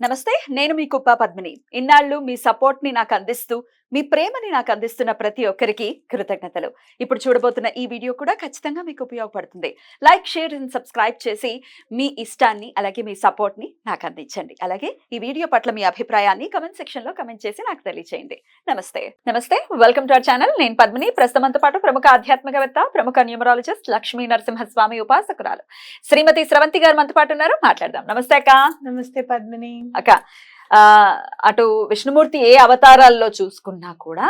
నమస్తే, నేను మీ కుప్ప పద్మిని. ఇన్నాళ్ళు మీ సపోర్ట్‌ని నాకు అందిస్తూ, మీ ప్రేమని నాకు అందిస్తున్న ప్రతి ఒక్కరికి కృతజ్ఞతలు. ఇప్పుడు చూడబోతున్న ఈ వీడియో కూడా ఖచ్చితంగా మీకు ఉపయోగపడుతుంది. లైక్, షేర్ అండ్ సబ్స్క్రైబ్ చేసి మీ ఇష్టాన్ని అలాగే మీ సపోర్ట్‌ని నాకు అందించండి. అలాగే ఈ వీడియో పట్ల మీ అభిప్రాయాన్ని కామెంట్ సెక్షన్‌లో కామెంట్ చేసి నాకు తెలియజేయండి. నమస్తే. Welcome to our channel. నేను పద్మిని. ప్రస్తుతంతో పాటు ప్రముఖ ఆధ్యాత్మికవేత్త, ప్రముఖ న్యూమరాలజిస్ట్ లక్ష్మీ నరసింహస్వామి ఉపాసకురాలు శ్రీమతి స్రవంతి గారు మనతో పాటు ఉన్నారు. మాట్లాడదాం. నమస్తే అక్క. నమస్తే పద్మిని. అక్క, అటు విష్ణుమూర్తి ఏ అవతారాల్లో చూసుకున్నా కూడా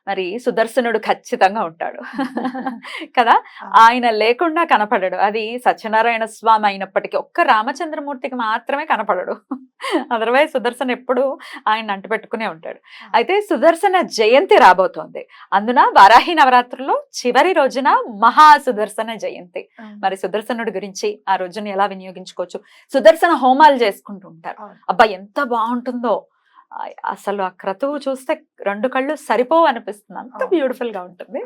మరి సుదర్శనుడు ఖచ్చితంగా ఉంటాడు కదా. ఆయన లేకుండా కనపడడు. అది సత్యనారాయణ స్వామి అయినప్పటికీ ఒక్క రామచంద్రమూర్తికి మాత్రమే కనపడడు. అదర్వైజ్ సుదర్శన్ ఎప్పుడు ఆయన అంటుపెట్టుకునే ఉంటాడు. అయితే సుదర్శన జయంతి రాబోతోంది. అందున వారాహి నవరాత్రుల్లో చివరి రోజున మహా సుదర్శన జయంతి. మరి సుదర్శనుడి గురించి ఆ రోజున ఎలా వినియోగించుకోవచ్చు, సుదర్శన హోమాలు చేసుకుంటూ ఉంటారు. అబ్బా ఎంత బాగుంటుందో అసలు. ఆ క్రతువు చూస్తే రెండు కళ్ళు సరిపోవు అనిపిస్తుంది, అంత బ్యూటిఫుల్ గా ఉంటుంది.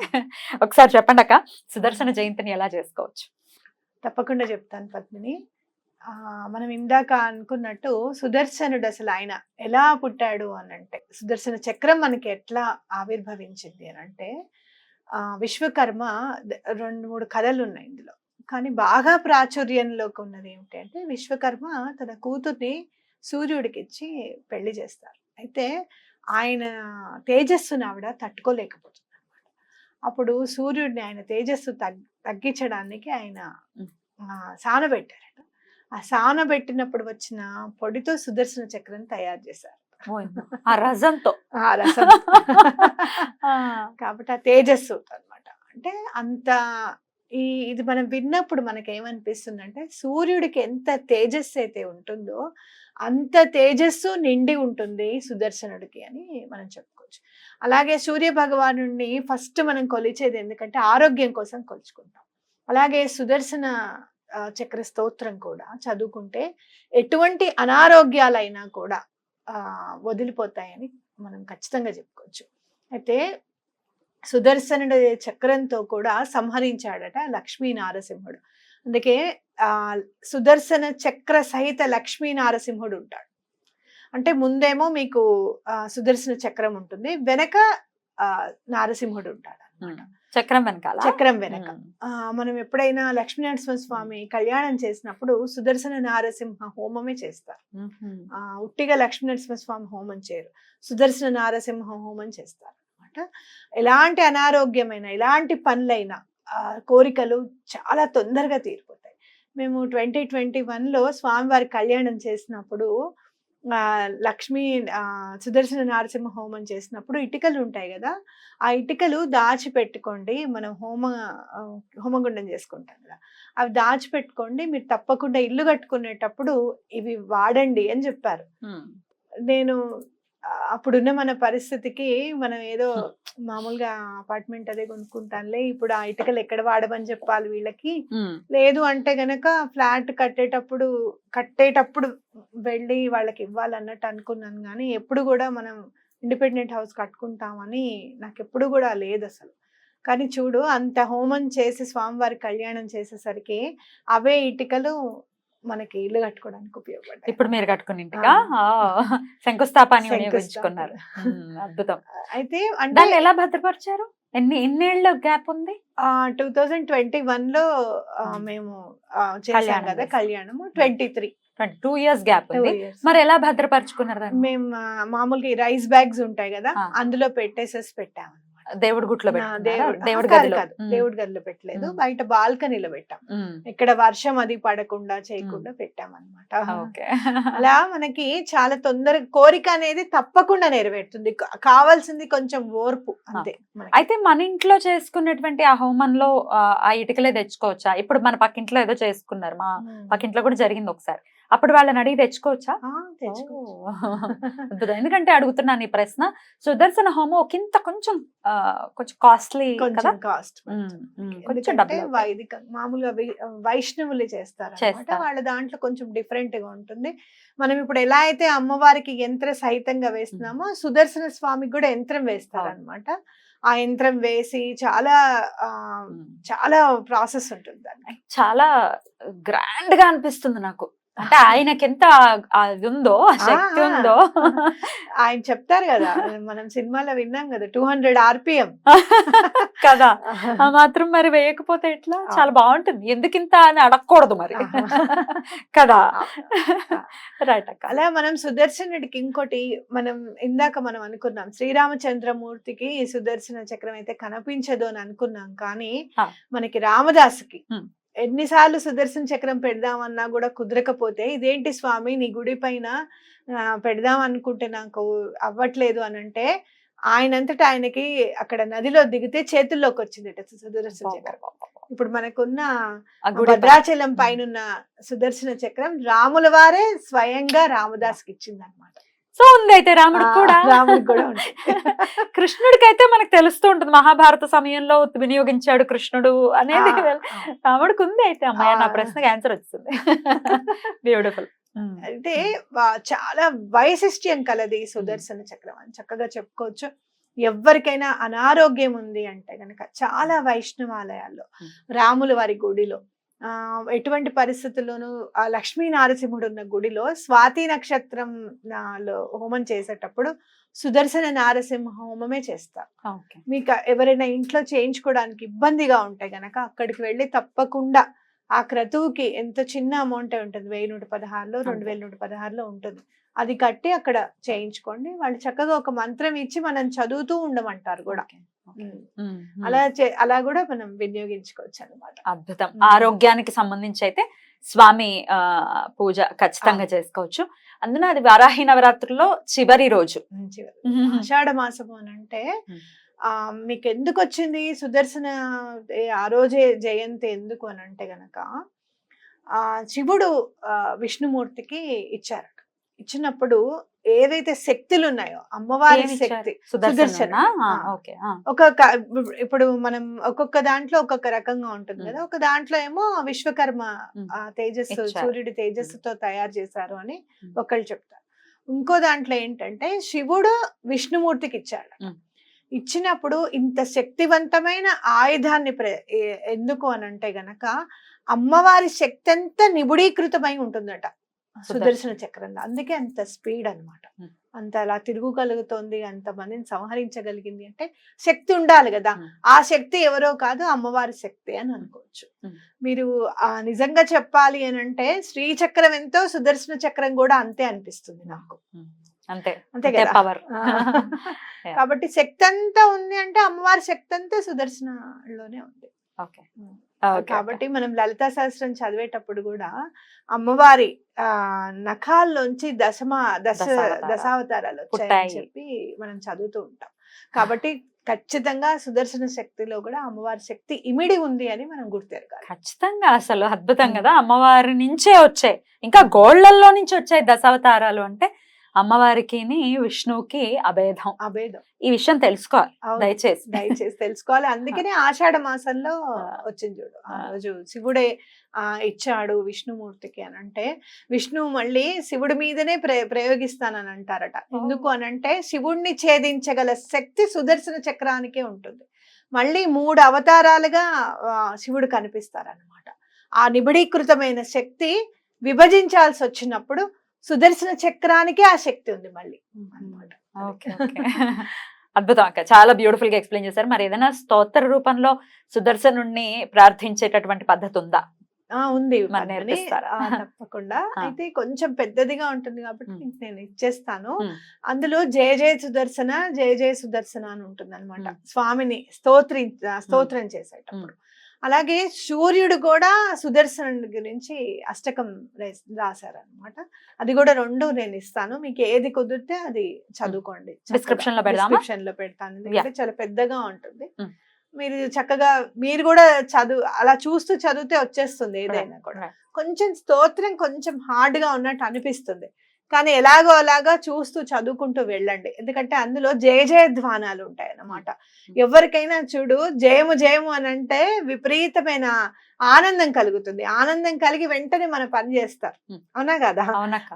ఒకసారి చెప్పండి అక్క, సుదర్శన జయంతిని ఎలా చేసుకోవచ్చు? తప్పకుండా చెప్తాను పద్మిని. మనం ఇందాక అనుకున్నట్టు సుదర్శనుడు అసలు ఆయన ఎలా పుట్టాడు అనంటే, సుదర్శన చక్రం మనకి ఎట్లా ఆవిర్భవించింది అనంటే, విశ్వకర్మ 2-3 కథలు ఉన్నాయి ఇందులో. కానీ బాగా ప్రాచుర్యంలోకి ఉన్నది ఏమిటి అంటే, విశ్వకర్మ తన కూతుర్ని సూర్యుడికి ఇచ్చి పెళ్లి చేస్తారు. అయితే ఆయన తేజస్సును ఆవిడ తట్టుకోలేకపోతుంది అనమాట. అప్పుడు సూర్యుడిని ఆయన తేజస్సు తగ్గించడానికి ఆయన సానబెట్టారట. ఆ సానబెట్టినప్పుడు వచ్చిన పొడితో సుదర్శన చక్రం తయారు చేశారు. ఆ రజంతో కాబట్టి ఆ తేజస్సు అనమాట. అంటే అంత ఇది మనం విన్నప్పుడు మనకేమనిపిస్తుంది అంటే, సూర్యుడికి ఎంత తేజస్సు అయితే ఉంటుందో అంత తేజస్సు నిండి ఉంటుంది సుదర్శనుడికి అని మనం చెప్పుకోవచ్చు. అలాగే సూర్య భగవాను ఫస్ట్ మనం కొలిచేది ఎందుకంటే ఆరోగ్యం కోసం కొలుచుకుంటాం. అలాగే సుదర్శన చక్ర స్తోత్రం కూడా చదువుకుంటే ఎటువంటి అనారోగ్యాలైనా కూడా వదిలిపోతాయని మనం ఖచ్చితంగా చెప్పుకోవచ్చు. అయితే సుదర్శనుడి చక్రంతో కూడా సంహరించాడట లక్ష్మీ నారసింహుడు. అందుకే సుదర్శన చక్ర సహిత లక్ష్మీ నారసింహుడు ఉంటాడు. అంటే ముందేమో మీకు సుదర్శన చక్రం ఉంటుంది, వెనక నారసింహుడు ఉంటాడు అన్నమాట. చక్రం వెనక మనం ఎప్పుడైనా లక్ష్మీనరసింహ స్వామి కళ్యాణం చేసినప్పుడు సుదర్శన నారసింహ హోమమే చేస్తారు. ఉట్టిగా లక్ష్మీనరసింహ స్వామి హోమం చేయరు, సుదర్శన నారసింహ హోమం చేస్తారు అనమాట. ఎలాంటి అనారోగ్యమైన ఎలాంటి పనులైనా కోరికలు చాలా తొందరగా తీరిపోతాయి. మేము 2021లో స్వామివారి కళ్యాణం చేసినప్పుడు సుదర్శన నారసింహ హోమం చేసినప్పుడు ఇటుకలు ఉంటాయి కదా, ఆ ఇటుకలు దాచిపెట్టుకోండి. మనం హోమగుండం చేసుకుంటాం కదా, అవి దాచిపెట్టుకోండి, మీరు తప్పకుండా ఇల్లు కట్టుకునేటప్పుడు ఇవి వాడండి అని చెప్పారు. నేను అప్పుడున్న మన పరిస్థితికి మనం ఏదో మామూలుగా అపార్ట్మెంట్ అదే కొనుక్కుంటానులే, ఇప్పుడు ఆ ఇటుకలు ఎక్కడ వాడమని చెప్పాలి వీళ్ళకి, లేదు అంటే గనక ఫ్లాట్ కట్టేటప్పుడు వెళ్ళి వాళ్ళకి ఇవ్వాలన్నట్టు అనుకున్నాను. కానీ ఎప్పుడు కూడా మనం ఇండిపెండెంట్ హౌస్ కట్టుకుంటామని నాకు ఎప్పుడు కూడా లేదు అసలు. కానీ చూడు, అంత హోమం చేసి స్వామివారి కళ్యాణం చేసేసరికి అవే ఇటుకలు మనకి ఇల్లు కట్టుకోవడానికి ఉపయోగపడ్డాయి. ఇప్పుడు మీరు కట్టుకుని ఇంటికా శంకుస్థాపాన్ని వినియోగించుకున్నారు. అద్భుతం. అయితే అంటే ఎలా భద్రపరిచారు? ఎన్నేళ్ళ గ్యాప్ ఉంది? 2021లో మేము చేసాం కదా కళ్యాణము. 2 years గ్యాప్ ఉంది. మరి ఎలా భద్రపరుచుకున్నారు? మేము మామూలుగా రైస్ బ్యాగ్స్ ఉంటాయి కదా, అందులో పెట్టాము. దేవుడి గుట్లో దేవుడి గదిలో పెట్టలేదు, బయట బాల్కనీలో పెట్టాం. ఇక్కడ వర్షం అది పడకుండా చేయకుండా పెట్టామన్నమాట. అలా మనకి చాలా తొందరగా కోరిక అనేది తప్పకుండా నెరవేరుతుంది. కావాల్సింది కొంచెం ఓర్పు అంతే. అయితే మన ఇంట్లో చేసుకున్నటువంటి ఆ హోమంలో ఆ ఇటుకలే తెచ్చుకోవచ్చా? ఇప్పుడు మన పక్కింట్లో ఏదో చేసుకున్నారు, మా పక్కింట్లో కూడా జరిగింది ఒకసారి, అప్పుడు వాళ్ళని అడిగి తెచ్చుకోవచ్చా? ఎందుకంటే అడుగుతున్నాను ఈ ప్రశ్న, సుదర్శన హోమం ఒకంత కొంచెం కాస్ట్లీ, కాస్ట్ మామూలుగా వైష్ణవులు చేస్తారు, వాళ్ళ దాంట్లో కొంచెం డిఫరెంట్ గా ఉంటుంది. మనం ఇప్పుడు ఎలా అయితే అమ్మవారికి యంత్ర సహితంగా వేస్తున్నామో సుదర్శన స్వామికి కూడా యంత్రం వేస్తారు అనమాట. ఆ యంత్రం వేసి చాలా చాలా ప్రాసెస్ ఉంటుంది. చాలా గ్రాండ్ గా అనిపిస్తుంది నాకు. అంటే ఆయనకెంత అది ఉందో, ఆ శక్తి ఆ, ఉందో. ఆయన చెప్తారు కదా, మనం సినిమాలో విన్నాం కదా, 200 RPM. కదా, ఆ మాత్రం మరి వేయకపోతే ఎట్లా? చాలా బాగుంటుంది. ఎందుకింత అని అడగకూడదు మరి. కదా. రైట్ అక్క. అలా మనం సుదర్శనుడికి ఇంకోటి, ఇందాక మనం అనుకున్నాం శ్రీరామచంద్రమూర్తికి సుదర్శన చక్రం అయితే కనిపించదు అని అనుకున్నాం, కానీ మనకి రామదాసుకి ఎన్నిసార్లు సుదర్శన చక్రం పెడదామన్నా కూడా కుదరకపోతే, ఇదేంటి స్వామి నీ గుడి పైన పెడదాం అనుకుంటే నాకు అవ్వట్లేదు అని అంటే, ఆయనంతటా ఆయనకి అక్కడ నదిలో దిగితే చేతుల్లోకి వచ్చిందట సుదర్శన చక్రం. ఇప్పుడు మనకున్న భద్రాచలం పైన సుదర్శన చక్రం రాముల వారే స్వయంగా రామదాస్కి ఇచ్చింది అనమాట. సో ఉంది అయితే రాముడికి కూడా. రాముడికి కూడా ఉంది. కృష్ణుడికి అయితే మనకు తెలుస్తూ ఉంటుంది, మహాభారత సమయంలో వినియోగించాడు కృష్ణుడు అనేది. రాముడికి ఉంది అయితే. అమ్మాయి, నా ప్రశ్నకి ఆన్సర్ వచ్చింది. బ్యూటిఫుల్. అయితే చాలా వైశిష్ట్యం కలది సుదర్శన చక్రం అని చక్కగా చెప్పుకోవచ్చు. ఎవరికైనా అనారోగ్యం ఉంది అంటే గనక చాలా వైష్ణవాలయాల్లో, రాముల వారి గుడిలో, ఎటువంటి పరిస్థితుల్లోనూ ఆ లక్ష్మీ నారసింహుడు ఉన్న గుడిలో స్వాతి నక్షత్రం హోమం చేసేటప్పుడు సుదర్శన నారసింహ హోమమే చేస్తారు. మీకు ఎవరైనా ఇంట్లో చేయించుకోవడానికి ఇబ్బందిగా ఉంటే గనక అక్కడికి వెళ్ళి తప్పకుండా ఆ క్రతువుకి ఎంత చిన్న అమౌంట్ ఉంటుంది, 1116లో 2116లో ఉంటుంది, అది కట్టి అక్కడ చేయించుకోండి. వాళ్ళు చక్కగా ఒక మంత్రం ఇచ్చి మనం చదువుతూ ఉండమంటారు కూడా. అలా కూడా మనం వినియోగించుకోవచ్చు అన్నమాట. అద్భుతం. ఆరోగ్యానికి సంబంధించి అయితే స్వామి పూజ ఖచ్చితంగా చేసుకోవచ్చు. అందున అది వారాహి నవరాత్రుల్లో చివరి రోజు, ఆషాఢ మాసము అని అంటే మీకు ఎందుకు వచ్చింది సుదర్శన ఆ రోజే జయంతి ఎందుకు అని అంటే గనక, శివుడు విష్ణుమూర్తికి ఇచ్చారట. ఇచ్చినప్పుడు ఏవైతే శక్తులు ఉన్నాయో అమ్మవారి శక్తి సుదర్శన, ఇప్పుడు మనం ఒక్కొక్క దాంట్లో ఒక్కొక్క రకంగా ఉంటుంది కదా. ఒక దాంట్లో ఏమో విశ్వకర్మ తేజస్సు, సూర్యుడి తేజస్సుతో తయారు చేశారు అని ఒకళ్ళు చెప్తారు. ఇంకో దాంట్లో ఏంటంటే శివుడు విష్ణుమూర్తికి ఇచ్చాడు. ఇచ్చినప్పుడు ఇంత శక్తివంతమైన ఆయుధాన్ని ఎందుకు అని అంటే గనక, అమ్మవారి శక్తి అంతా నిబుడీకృతమై ఉంటుందట సుదర్శన చక్రంలో. అందుకే అంత స్పీడ్ అన్నమాట. అంత అలా తిరుగుగలుగుతోంది, అంత మందిని సంహరించగలిగింది అంటే శక్తి ఉండాలి కదా. ఆ శక్తి ఎవరో కాదు, అమ్మవారి శక్తి అని అనుకోవచ్చు. మీరు నిజంగా చెప్పాలి అని అంటే శ్రీచక్రం ఎంతో సుదర్శన చక్రం కూడా అంతే అనిపిస్తుంది నాకు. అంతే కదా పవర్. కాబట్టి శక్తి అంతా ఉంది అంటే అమ్మవారి శక్తి అంతా సుదర్శనలోనే ఉంది. కాబట్టి మనం లలితా సహస్రం చదివేటప్పుడు కూడా అమ్మవారి నఖాల్లోంచి దశావతారాలు వచ్చాయని చెప్పి మనం చదువుతూ ఉంటాం. కాబట్టి ఖచ్చితంగా సుదర్శన శక్తిలో కూడా అమ్మవారి శక్తి ఇమిడి ఉంది అని మనం గుర్తెరగాలి. ఖచ్చితంగా. అసలు అద్భుతం కదా, అమ్మవారి నుంచే వచ్చాయి, ఇంకా గోళ్లలో నుంచి వచ్చాయి దశావతారాలు అంటే. అమ్మవారికి విష్ణువుకి అభేదం. ఈ విషయం తెలుసుకోవాలి, దయచేసి తెలుసుకోవాలి. అందుకనే ఆషాఢ మాసంలో వచ్చింది చూడు, ఆ రోజు శివుడే ఇచ్చాడు విష్ణుమూర్తికి అని అంటే, విష్ణువు మళ్ళీ శివుడి మీదనే ప్రయోగిస్తానని అంటారట. ఎందుకు అనంటే శివుడిని ఛేదించగల శక్తి సుదర్శన చక్రానికే ఉంటుంది. మళ్ళీ 3 అవతారాలుగా శివుడు కనిపిస్తారన్నమాట. ఆ నిబిడీకృతమైన శక్తి విభజించాల్సి వచ్చినప్పుడు సుదర్శన చక్రానికి ఆ శక్తి ఉంది మళ్ళీ అన్నమాట. అద్భుతం అక్క, చాలా బ్యూటిఫుల్ గా ఎక్స్ప్లెయిన్ చేశారు. మరి ఏదైనా స్తోత్ర రూపంలో సుదర్శనుడిని ప్రార్థించేటటువంటి పద్ధతి ఉందా? ఉంది, తప్పకుండా. అయితే కొంచెం పెద్దదిగా ఉంటుంది కాబట్టి నేను ఇచ్చేస్తాను. అందులో జయ జయ సుదర్శన, జయ జయ సుదర్శన అని ఉంటుంది అనమాట. స్వామిని స్తోత్రం చేసేటప్పుడు. అలాగే సూర్యుడు కూడా సుదర్శనుడి గురించి అష్టకం రాశారనమాట. అది కూడా 2 నేను ఇస్తాను, మీకు ఏది కుదిరితే అది చదువుకోండి. డిస్క్రిప్షన్ లో పెడతాను, ఎందుకంటే చాలా పెద్దగా ఉంటుంది. మీరు చక్కగా మీరు కూడా అలా చూస్తూ చదివితే వచ్చేస్తుంది ఏదైనా కూడా. కొంచెం స్తోత్రం కొంచెం హార్డ్ గా ఉన్నట్టు అనిపిస్తుంది, కానీ ఎలాగో అలాగా చూస్తూ చదువుకుంటూ వెళ్ళండి. ఎందుకంటే అందులో జయ జయ ధ్వానాలు ఉంటాయి అన్నమాట. ఎవరికైనా చూడు జయము జయము అని అంటే విపరీతమైన ఆనందం కలుగుతుంది. ఆనందం కలిగి వెంటనే మన పని చేస్తారు, అవునా కదా.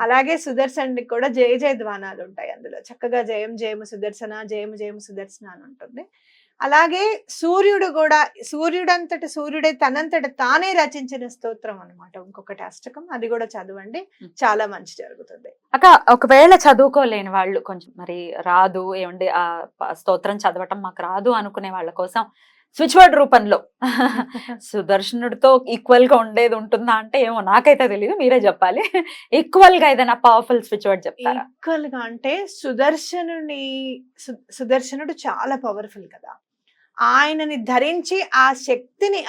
అలాగే సుదర్శనుడికి కూడా జయ జయ ధ్వానాలు ఉంటాయి అందులో. చక్కగా జయం జయము సుదర్శన, జయము జయము సుదర్శన అని ఉంటుంది. అలాగే సూర్యుడే తనంతట తానే రచించిన స్తోత్రం అన్నమాట ఇంకొకటి అష్టకం, అది కూడా చదవండి, చాలా మంచి జరుగుతుంది. అక్క ఒకవేళ చదువుకోలేని వాళ్ళు కొంచెం మరి రాదు ఏమండి ఆ స్తోత్రం చదవటం మాకు రాదు అనుకునే వాళ్ళ కోసం స్విచ్ వర్డ్ రూపంలో సుదర్శనుడితో ఈక్వల్ గా ఉండేది ఉంటుందా అంటే ఏమో నాకైతే తెలియదు, మీరే చెప్పాలి. ఈక్వల్ గా ఏదైనా పవర్ఫుల్ స్విచ్ వర్డ్ చెప్తారా? ఈక్వల్ గా అంటే సుదర్శనుడు చాలా పవర్ఫుల్ కదా, ఆయనని ధరించి ఆ శక్తిని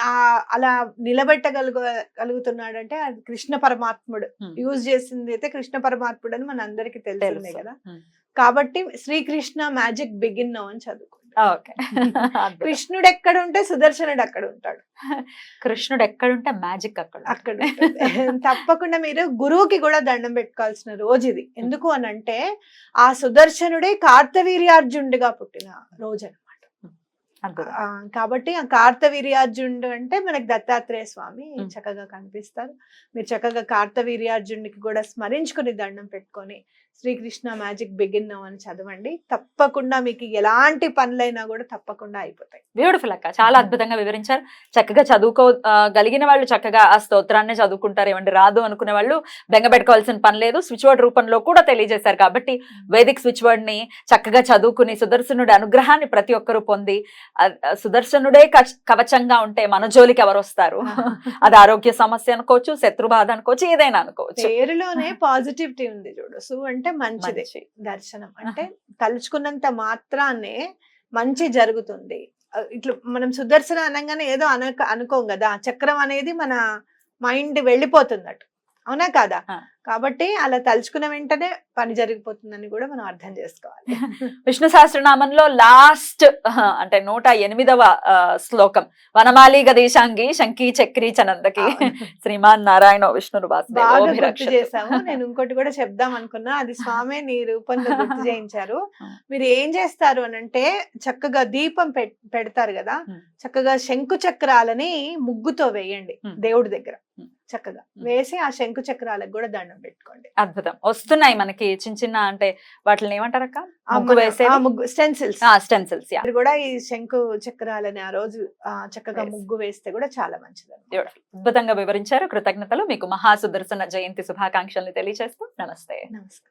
అలా నిలబెట్టగలుగుతున్నాడంటే అది కృష్ణ పరమాత్ముడు యూజ్ చేసింది అయితే కృష్ణ పరమాత్ముడు అని మన అందరికి తెలిసిందే కదా. కాబట్టి శ్రీకృష్ణ మ్యాజిక్ బిగిన్ నౌ అని చదువుకో. కృష్ణుడు ఎక్కడ ఉంటే సుదర్శనుడు అక్కడ ఉంటాడు, కృష్ణుడు ఎక్కడుంటే మ్యాజిక్ అక్కడ తప్పకుండా మీరు గురువుకి కూడా దండం పెట్టుకోవాల్సిన రోజు ఇది. ఎందుకు అని అంటే ఆ సుదర్శనుడే కార్తవీర్యార్జునుడిగా పుట్టిన రోజు అనమాట. కాబట్టి ఆ కార్తవీర్యార్జునుడు అంటే మనకి దత్తాత్రేయ స్వామి చక్కగా కనిపిస్తారు. మీరు చక్కగా కార్తవీర్యార్జునుడికి కూడా స్మరించుకుని దండం పెట్టుకొని శ్రీకృష్ణ మ్యాజిక్ బిగిన్ నౌ అని చదవండి, తప్పకుండా మీకు ఎలాంటి పనులైనా కూడా తప్పకుండా అయిపోతాయి. బ్యూటిఫుల్ అక్క, చాలా అద్భుతంగా వివరించారు. చక్కగా చదువుకోగలిగిన వాళ్ళు చక్కగా ఆ స్తోత్రాన్ని చదువుకుంటారు, ఏమంటే రాదు అనుకునే వాళ్ళు బెంగపెట్టుకోవాల్సిన పని లేదు, స్విచ్ వర్డ్ రూపంలో కూడా తెలియజేశారు. కాబట్టి వేదిక్ స్విచ్ వర్డ్ ని చక్కగా చదువుకుని సుదర్శనుడి అనుగ్రహాన్ని ప్రతి ఒక్కరూ పొంది సుదర్శనుడే కవచంగా ఉంటే మన జోలికి ఎవరు వస్తారు? అది ఆరోగ్య సమస్య అనుకోవచ్చు, శత్రు బాధ అనుకోవచ్చు, ఏదైనా అనుకోవచ్చు. పేరులోనే పాజిటివిటీ ఉంది చూడు. అంటే మంచిది దర్శనం అంటే తలుచుకున్నంత మాత్రాన్నే మంచి జరుగుతుంది. ఇట్లా మనం సుదర్శన అనగానే ఏదో అనుకోం కదా, చక్రం అనేది మన మైండ్ వెళ్ళిపోతుంది, అవునా కాదా? కాబట్టి అలా తలుచుకున్న వెంటనే పని జరిగిపోతుందని కూడా మనం అర్థం చేసుకోవాలి. విష్ణు సహస్రనామంలో లాస్ట్ అంటే 108వ శ్లోకం వనమాలి గదేశాంగి శంకి చక్రీ చనందకి శ్రీమాన్ నారాయణ విష్ణుడు గుర్తు చేశాము. నేను ఇంకోటి కూడా చెప్దాం అనుకున్నా, అది స్వామి నీ రూపంలో గుర్తు చేయించారు. మీరు ఏం చేస్తారు అని అంటే చక్కగా దీపం పెడతారు కదా, చక్కగా శంకు చక్రాలని ముగ్గుతో వేయండి దేవుడి దగ్గర, చక్కగా వేసి ఆ శంకు చక్రాలకు కూడా దండం పెట్టుకోండి. అద్భుతం. వస్తున్నాయి మనకి చిన్న చిన్న అంటే వాటిని ఏమంటారక్క, ముగ్గు వేసే స్టెన్సిల్స్ కూడా ఈ శంకు చక్రాలని ఆ రోజు చక్కగా ముగ్గు వేస్తే కూడా చాలా మంచిది. అద్భుతంగా వివరించారు. కృతజ్ఞతలు. మీకు మహాసుదర్శన జయంతి శుభాకాంక్షల్ని తెలియజేస్తూ నమస్తే. నమస్కారం.